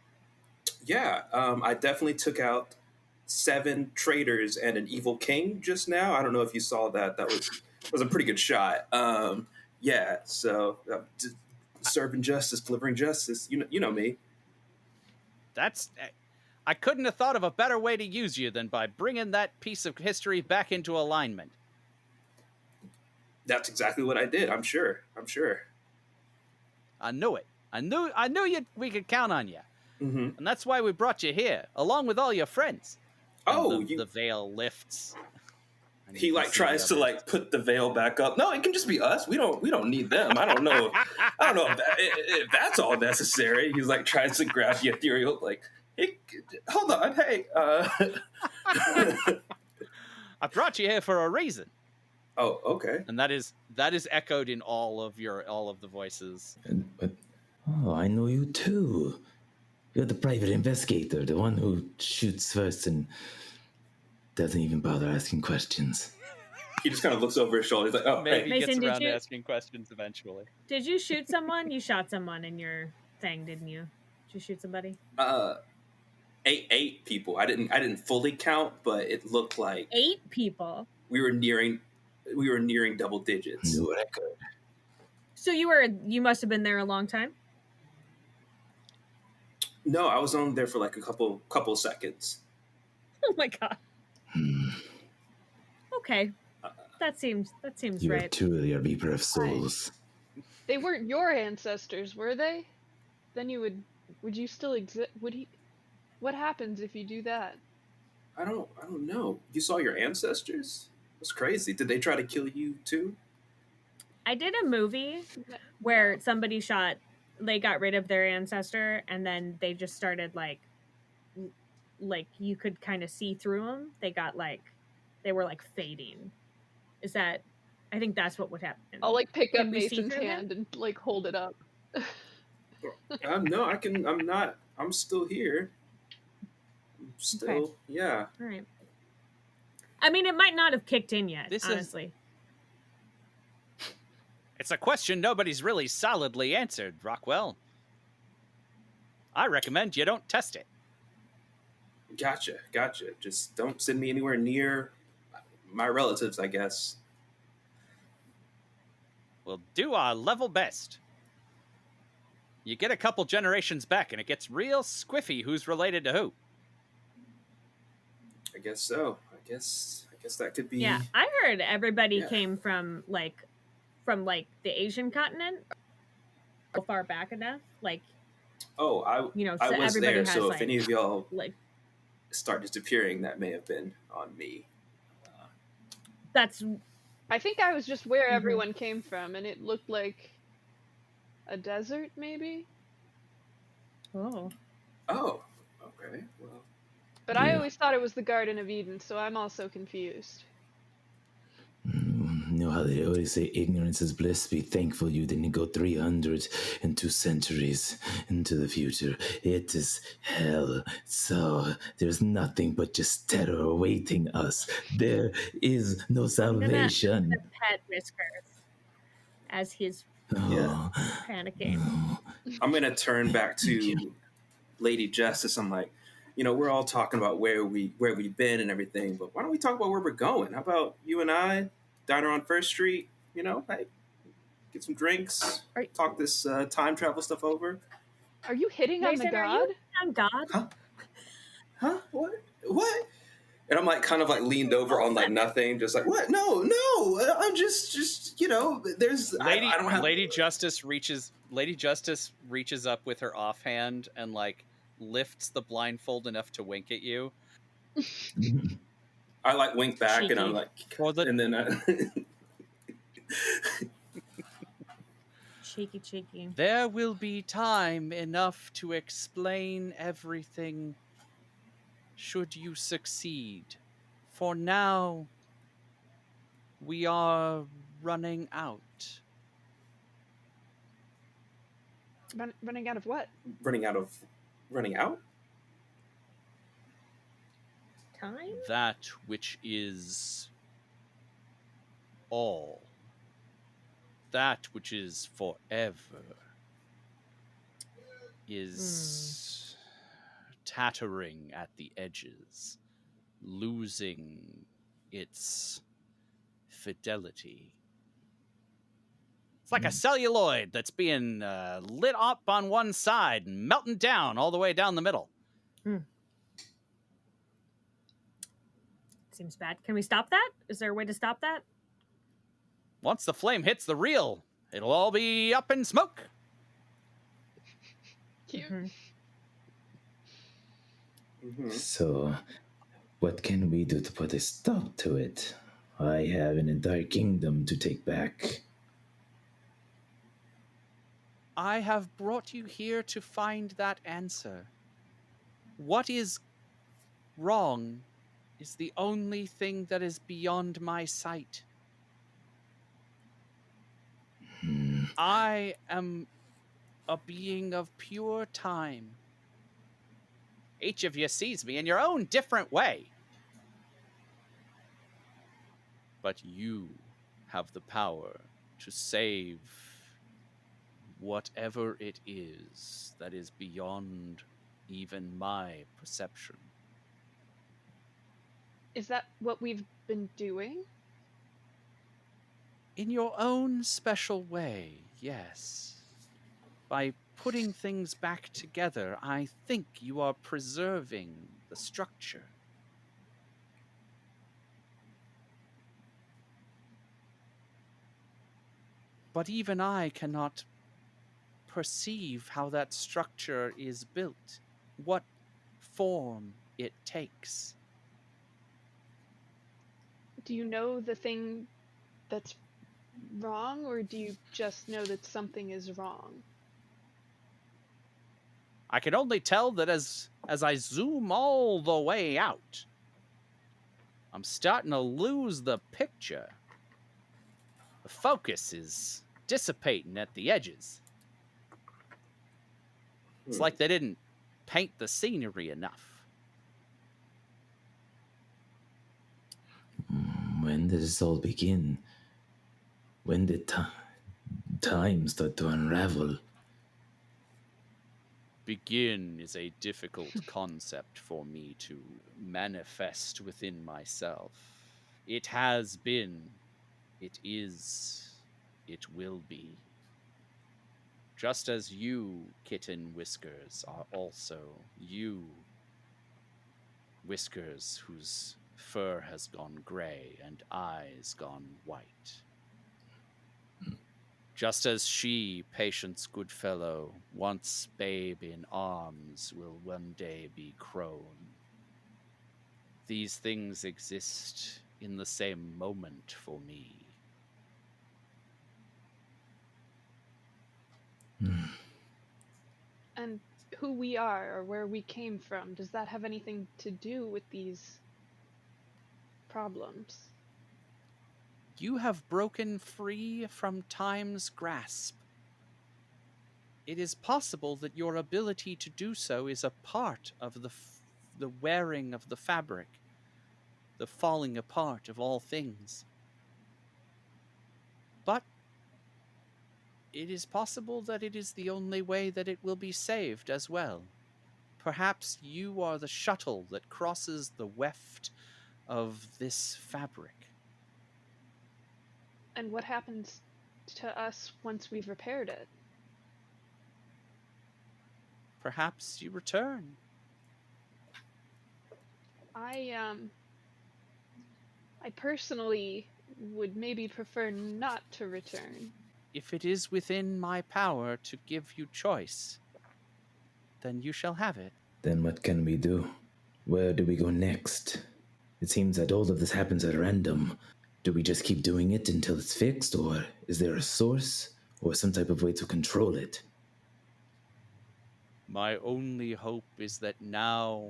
Yeah, I definitely took out 7 traitors and an evil king just now. I don't know if you saw that. That was a pretty good shot. Yeah, so Serving justice, delivering justice. You know me. I couldn't have thought of a better way to use you than by bringing that piece of history back into alignment. That's exactly what I did. I'm sure. I knew it. I knew we could count on you. Mm-hmm. And that's why we brought you here, along with all your friends. Oh, the veil lifts. He like tries to like put the veil back up. No, it can just be us. We don't need them. I don't know if that's all necessary. He's like tries to grab the ethereal. Like, hey, hold on, hey. I brought you here for a reason. Oh, okay. And that is echoed in all of the voices. Oh, I know you too. You're the private investigator, the one who shoots first and doesn't even bother asking questions. He just kind of looks over his shoulder. He's like, oh, maybe hey. he gets Mason, around to asking questions eventually. Did you shoot someone? You shot someone in your thing, didn't you? Did you shoot somebody? Eight people. I didn't fully count, but it looked like 8 people. We were nearing double digits. New record. So you must have been there a long time? No, I was on there for like a couple seconds. Oh my god. Okay. That seems You right. are truly a reaper of souls. They weren't your ancestors, were they? Then would you still exist? What happens if you do that? I don't know. You saw your ancestors? That's crazy. Did they try to kill you too? I did a movie where somebody they got rid of their ancestor and then they just started like you could kind of see through them. They were like fading. I think that's what would happen. I'll like pick up Can we see Mason's through hand and like hold it up. No, I can. I'm not. I'm still here. Yeah. All right. I mean, it might not have kicked in yet, honestly. It's a question nobody's really solidly answered, Rockwell. I recommend you don't test it. Gotcha. Just don't send me anywhere near my relatives, I guess. We'll do our level best. You get a couple generations back and it gets real squiffy who's related to who. I guess so. I guess that could be. Yeah, I heard everybody came from the Asian continent. So far back enough, Oh, I so was everybody there. has, So if any of y'all start disappearing, that may have been on me. That's. I think I was just where everyone came from, and it looked like a desert, maybe. Oh. Oh. Okay. Well. But I always thought it was the Garden of Eden, so I'm also confused. You know how they always say ignorance is bliss? Be thankful you didn't go 302 centuries into the future. It is hell. So there's nothing but just terror awaiting us. There is no salvation. Pet Whiskers as he's panicking. I'm gonna turn back to Lady Justice. I'm like, we're all talking about where we've been and everything, but why don't we talk about where we're going? How about you and I, diner on First Street? Hey, get some drinks, talk this time travel stuff over. Are you hitting Mason, on the god? Are you on God? Huh? What? And I'm like kind of like leaned over on like nothing, just like what? No. I'm just there's I don't have. Lady Justice reaches up with her offhand and like lifts the blindfold enough to wink at you. I like wink back. Cheeky. And I'm like, and then cheeky. There will be time enough to explain everything should you succeed. For now, we are running out. Running out of what? Running out? Time? That which is all. That which is forever is tattering at the edges, losing its fidelity. It's like a celluloid that's being lit up on one side and melting down all the way down the middle. Seems bad. Can we stop that? Is there a way to stop that? Once the flame hits the reel, it'll all be up in smoke. Cute. So, what can we do to put a stop to it? I have an entire kingdom to take back. I have brought you here to find that answer. What is wrong is the only thing that is beyond my sight. I am a being of pure time. Each of you sees me in your own different way. But you have the power to save whatever it is that is beyond even my perception. Is that what we've been doing? In your own special way, yes. By putting things back together, I think you are preserving the structure. But even I cannot perceive how that structure is built, what form it takes. Do you know the thing that's wrong, or do you just know that something is wrong? I can only tell that as I zoom all the way out, I'm starting to lose the picture. The focus is dissipating at the edges. It's like they didn't paint the scenery enough. When did this all begin? When did time start to unravel? Begin is a difficult concept for me to manifest within myself. It has been, it is, it will be. Just as you, Kitten Whiskers, are also you, Whiskers whose fur has gone gray and eyes gone white. Just as she, Patience Goodfellow, once babe in arms, will one day be crone. These things exist in the same moment for me. And who we are, or where we came from, does that have anything to do with these problems? You have broken free from time's grasp. It is possible that your ability to do so is a part of the wearing of the fabric, the falling apart of all things. But it is possible that it is the only way that it will be saved as well. Perhaps you are the shuttle that crosses the weft of this fabric. And what happens to us once we've repaired it? Perhaps you return. I personally would maybe prefer not to return. If it is within my power to give you choice, then you shall have it. Then what can we do? Where do we go next? It seems that all of this happens at random. Do we just keep doing it until it's fixed, or is there a source, or some type of way to control it? My only hope is that now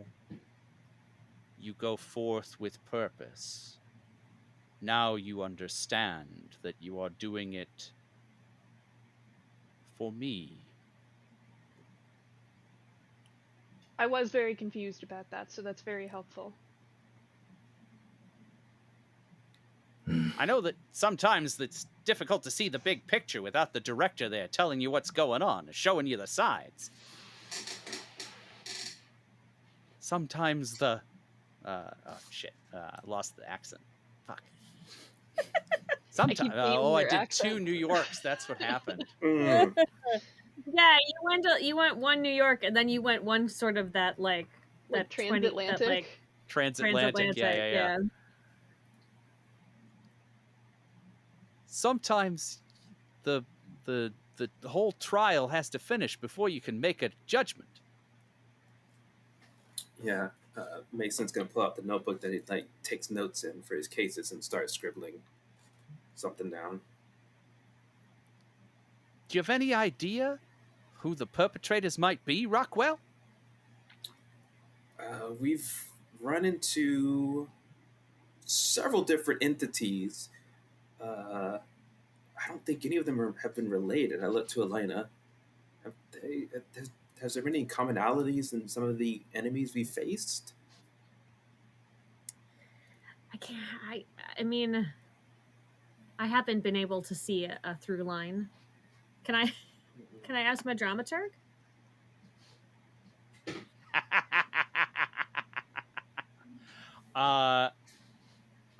you go forth with purpose. Now you understand that you are doing it for me. I was very confused about that, so that's very helpful. I know that sometimes it's difficult to see the big picture without the director there telling you what's going on, showing you the sides. Sometimes the... I lost the accent. Fuck. Sometimes. blaming I your did accent. 2 New Yorks. That's what happened. Mm. Yeah, you went one New York, and then you went one sort of that Like that transatlantic. Transatlantic. Yeah. Sometimes the whole trial has to finish before you can make a judgment. Yeah. Mason's gonna pull out the notebook that he takes notes in for his cases and start scribbling something down. Do you have any idea who the perpetrators might be, Rockwell? We've run into several different entities. I don't think any of them have been related. I looked to Elena. Have they, has there been any commonalities in some of the enemies we faced? I can't. I mean, I haven't been able to see a through line. Can I ask my dramaturg?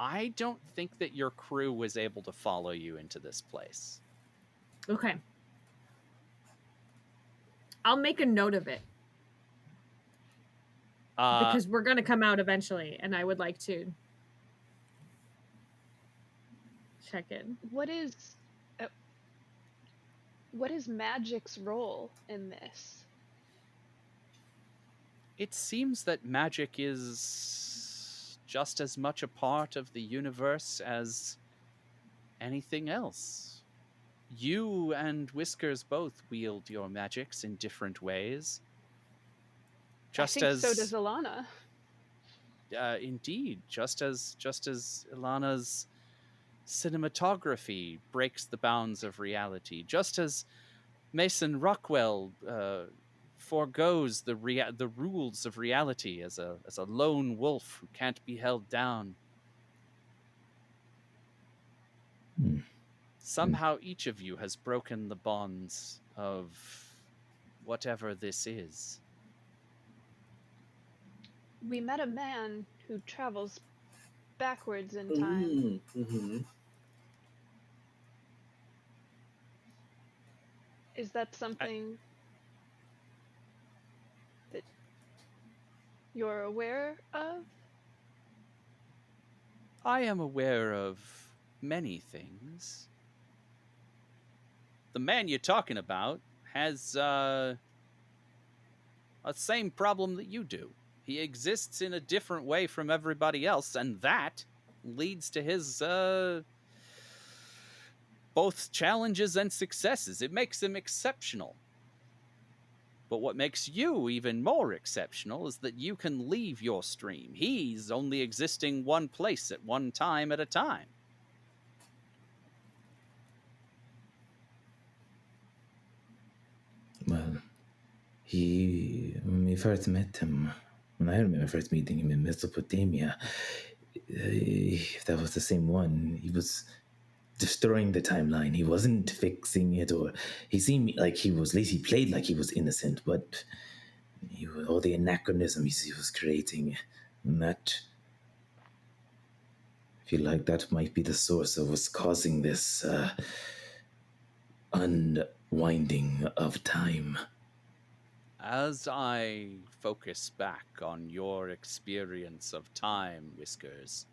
I don't think that your crew was able to follow you into this place. Okay. I'll make a note of it. Because we're going to come out eventually, and I would like to check in. What is magic's role in this? It seems that magic is just as much a part of the universe as anything else. You and Whiskers both wield your magics in different ways. I think so does Elana. Indeed, just as Ilana's cinematography breaks the bounds of reality, just as Mason Rockwell forgoes the rules of reality as a lone wolf who can't be held down. Somehow each of you has broken the bonds of whatever this is. We met a man who travels backwards in time. Mm-hmm. Is that something that you're aware of? I am aware of many things. The man you're talking about has a same problem that you do. He exists in a different way from everybody else, and that leads to his both challenges and successes. It makes him exceptional. But what makes you even more exceptional is that you can leave your stream. He's only existing one place at one time at a time. Well, when we first met him, when I remember first meeting him in Mesopotamia, if that was the same one, he was destroying the timeline. He wasn't fixing it, or he seemed like he was, at least he played like he was innocent, but all the anachronisms he was creating, and that, I feel like that might be the source of what's causing this unwinding of time. As I focus back on your experience of time, Whiskers,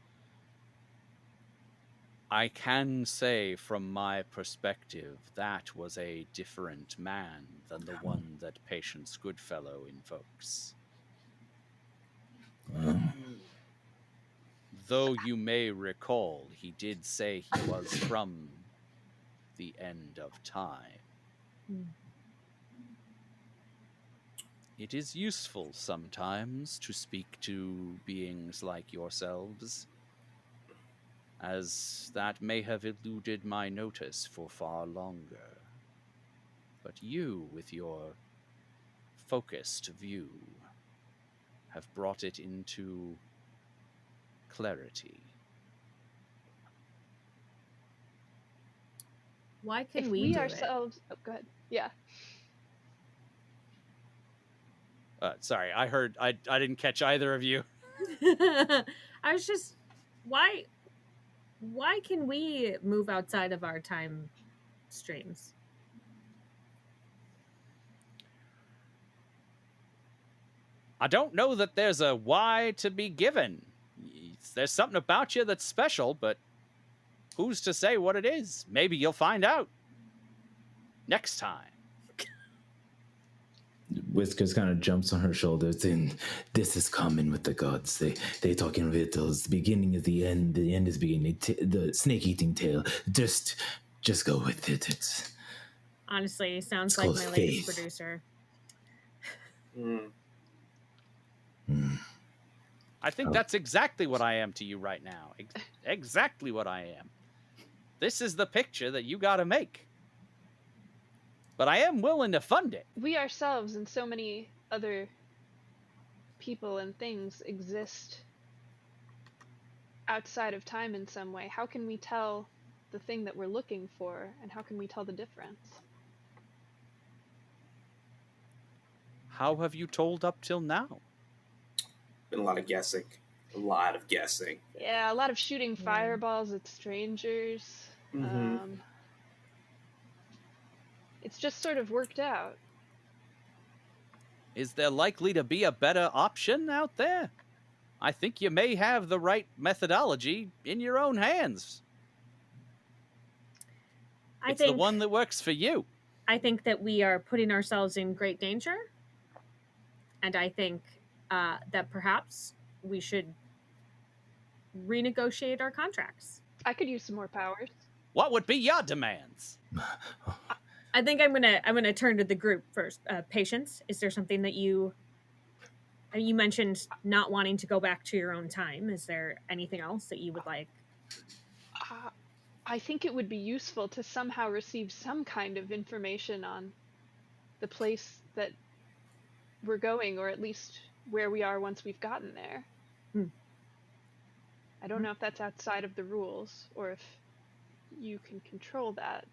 I can say from my perspective that was a different man than the one that Patience Goodfellow invokes. Though you may recall, he did say he was from the end of time. It is useful sometimes to speak to beings like yourselves, as that may have eluded my notice for far longer. But you, with your focused view, have brought it into clarity. Why can If we we do ourselves... Oh, go ahead. Yeah. Sorry, I didn't catch either of you. it? I was just, why why can we move outside of our time streams? I don't know that there's a why to be given. There's something about you that's special, but who's to say what it is? Maybe you'll find out next time. Whiskers kind of jumps on her shoulders, and this is common with the gods. They talk in riddles. The beginning is the end is beginning. The snake eating tail. Just go with it. It's Honestly, sounds It's like called my latest faith. producer. I think that's exactly what I am to you right now. Exactly what I am. This is the picture that you got to make. But I am willing to fund it. We ourselves and so many other people and things exist outside of time in some way. How can we tell the thing that we're looking for, and how can we tell the difference? How have you told up till now? Been a lot of guessing. A lot of guessing. Yeah, a lot of shooting fireballs at strangers. It's just sort of worked out. Is there likely to be a better option out there? I think you may have the right methodology in your own hands. It's the one that works for you. I think that we are putting ourselves in great danger. And I think that perhaps we should renegotiate our contracts. I could use some more powers. What would be your demands? I think I'm gonna turn to the group first. Patience, is there something that you mentioned not wanting to go back to your own time? Is there anything else that you would like? I think it would be useful to somehow receive some kind of information on the place that we're going, or at least where we are once we've gotten there. I don't know if that's outside of the rules, or if you can control that.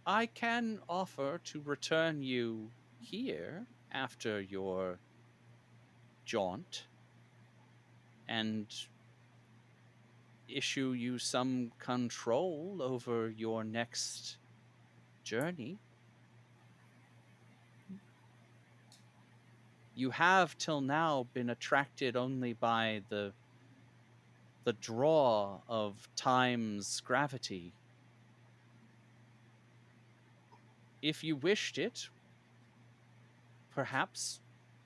I can offer to return you here after your jaunt and issue you some control over your next journey. You have till now been attracted only by the draw of time's gravity. If you wished it, perhaps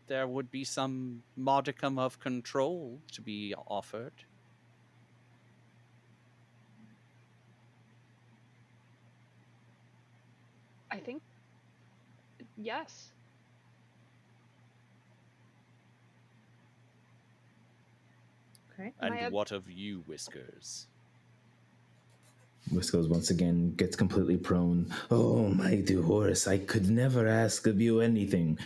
there would be some modicum of control to be offered. I think yes. Okay. And what of you, Whiskers? Whiskers once again gets completely prone. Oh, mighty horse, I could never ask of you anything.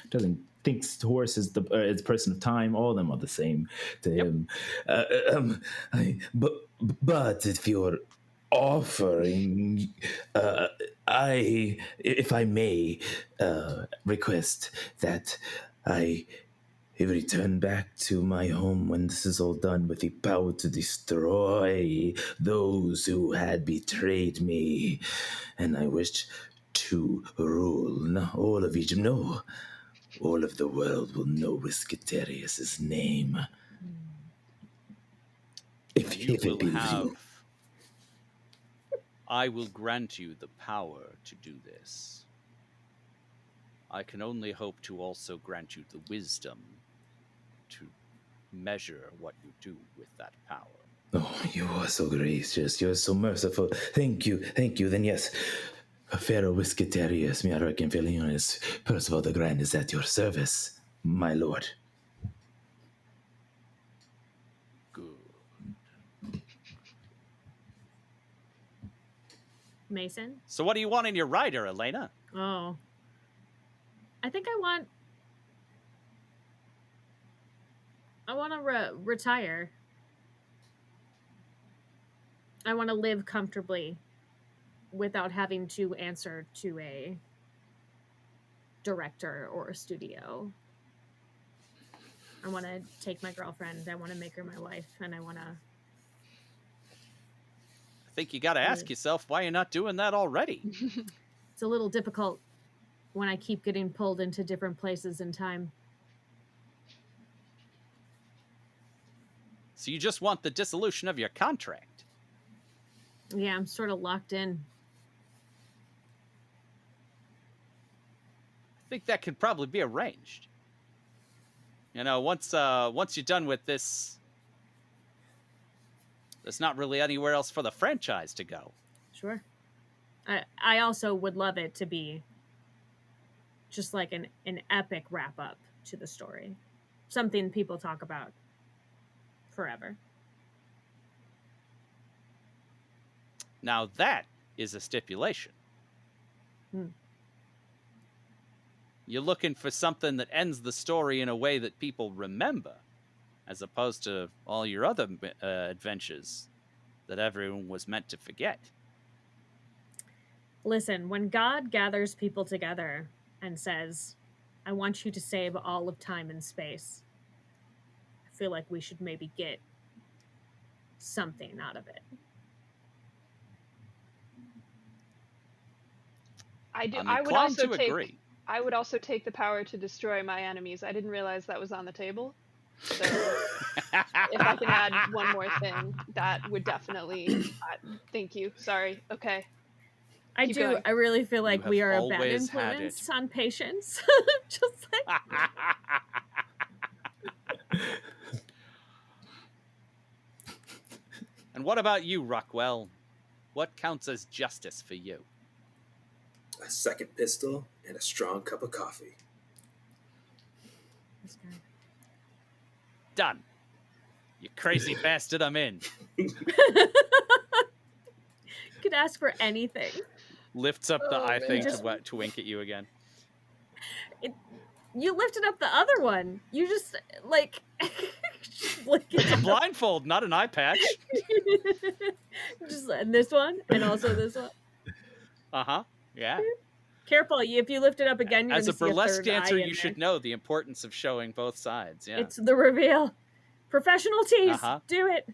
Thinks horse is the person of time. All of them are the same to him. But if you're offering, if I may, request that I return back to my home when this is all done with the power to destroy those who had betrayed me. And I wish to rule not all of Egypt. No, all of the world will know Whiskerius' name. If it pleases you. I will grant you the power to do this. I can only hope to also grant you the wisdom to measure what you do with that power. Oh, you are so gracious. You're so merciful. Thank you. Then yes, Pharaoh Whiskerius, Miarok Felionis, Percival the Grand is at your service, my lord. Good. Mason? So what do you want in your rider, Elana? Oh. I think I want to retire. I want to live comfortably without having to answer to a director or a studio. I want to take my girlfriend. I want to make her my wife, and I want to think you got to ask yourself why you're not doing that already. It's a little difficult when I keep getting pulled into different places in time. So you just want the dissolution of your contract? Yeah, I'm sort of locked in. I think that could probably be arranged. You know, once you're done with this, there's not really anywhere else for the franchise to go. Sure. I also would love it to be just like an epic wrap up to the story. Something people talk about forever. Now that is a stipulation. You're looking for something that ends the story in a way that people remember, as opposed to all your other adventures that everyone was meant to forget. Listen, when God gathers people together and says, I want you to save all of time and space, I feel like we should maybe get something out of it. I would also take the power to destroy my enemies. I didn't realize that was on the table. So if I can add one more thing, that would definitely... thank you. Sorry. Okay. Keep going. I really feel like we are a bad always had influence on patience. Just like... And what about you, Rockwell? What counts as justice for you? A second pistol and a strong cup of coffee. Done. You crazy bastard, I'm in. Could ask for anything. Lifts up the eye thing to wink at you again. You lifted up the other one. You just, like... It's a blindfold, not an eye patch. Just and this one, and also this one. Uh-huh, yeah. Careful, if you lift it up again, you're As a see burlesque a dancer, you should know the importance of showing both sides, yeah. It's the reveal. Professional tease. Do it.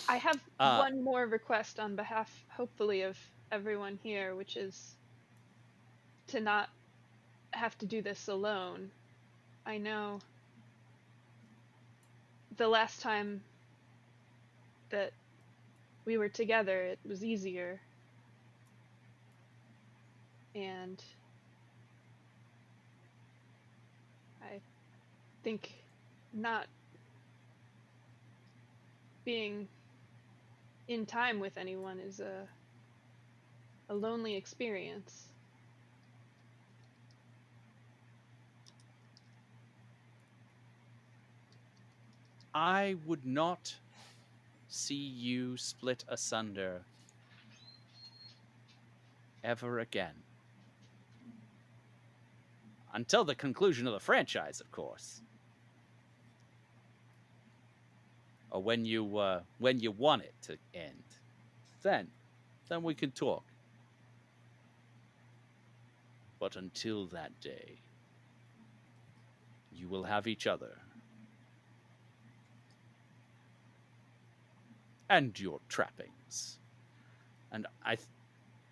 I have one more request on behalf, hopefully, of everyone here, which is to not have to do this alone. I know the last time that we were together, it was easier. And I think not being in time with anyone is a lonely experience. I would not see you split asunder ever again. Until the conclusion of the franchise, of course. Or when you want it to end. Then we can talk. But until that day, you will have each other. And your trappings. And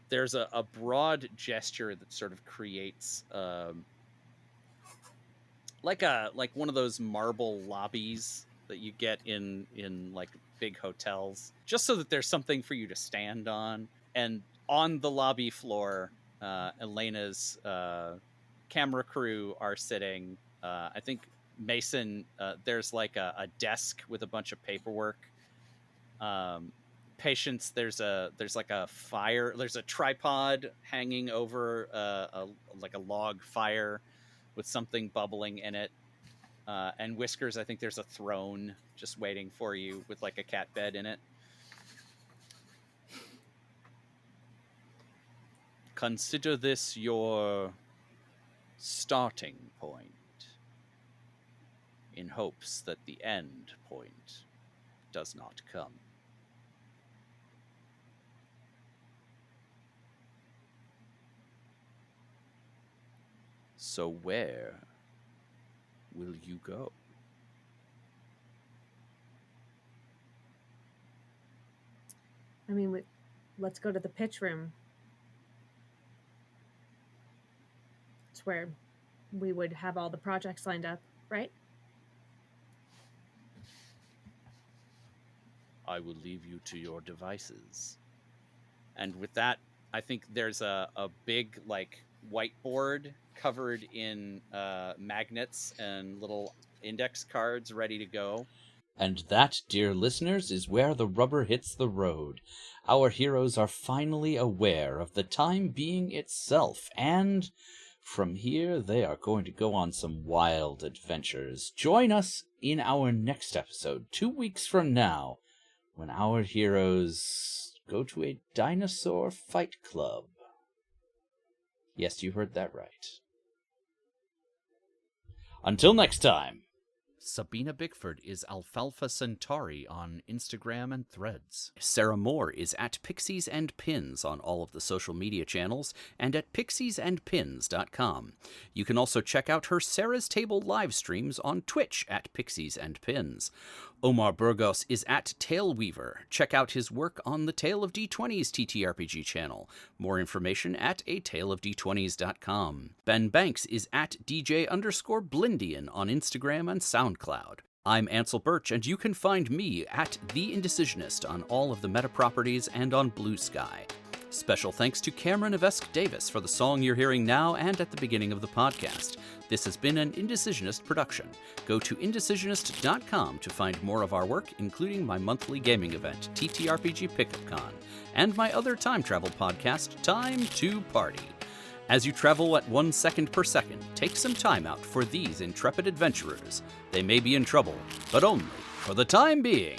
there's a broad gesture that sort of creates like one of those marble lobbies that you get in like big hotels, just so that there's something for you to stand on. And on the lobby floor, Elena's camera crew are sitting. I think Mason, there's like a desk with a bunch of paperwork. Patience, there's like a fire, there's a tripod hanging over like a log fire with something bubbling in it. And Whiskers, I think there's a throne just waiting for you with like a cat bed in it. Consider this your starting point, in hopes that the end point does not come. So where will you go? I mean, let's go to the pitch room. It's where we would have all the projects lined up, right? I will leave you to your devices. And with that, I think there's a big, like, whiteboard covered in magnets and little index cards ready to go. And that, dear listeners, is where the rubber hits the road. Our heroes are finally aware of the time being itself, and from here they are going to go on some wild adventures. Join us in our next episode, 2 weeks from now, when our heroes go to a dinosaur fight club. Yes, you heard that right. Until next time. Sabina Bickford is Alfalfa Centauri on Instagram and Threads. Sarah Moore is at Pixies and Pins on all of the social media channels and at pixiesandpins.com. You can also check out her Sarah's Table live streams on Twitch at Pixies and Pins. Omar Burgos is at Tailweaver. Check out his work on the Tale of D20's TTRPG channel. More information at ataleofd20s.com. Ben Banks is at DJ_Blindian on Instagram and SoundCloud. I'm Ansel Burch, and you can find me at The Indecisionist on all of the meta properties and on Bluesky. Special thanks to Cameron Avesk Davis for the song you're hearing now and at the beginning of the podcast. This has been an Indecisionist production. Go to indecisionist.com to find more of our work, including my monthly gaming event, TTRPG Pickup Con, and my other time travel podcast, Time to Party. As you travel at 1 second per second, take some time out for these intrepid adventurers. They may be in trouble, but only for the time being.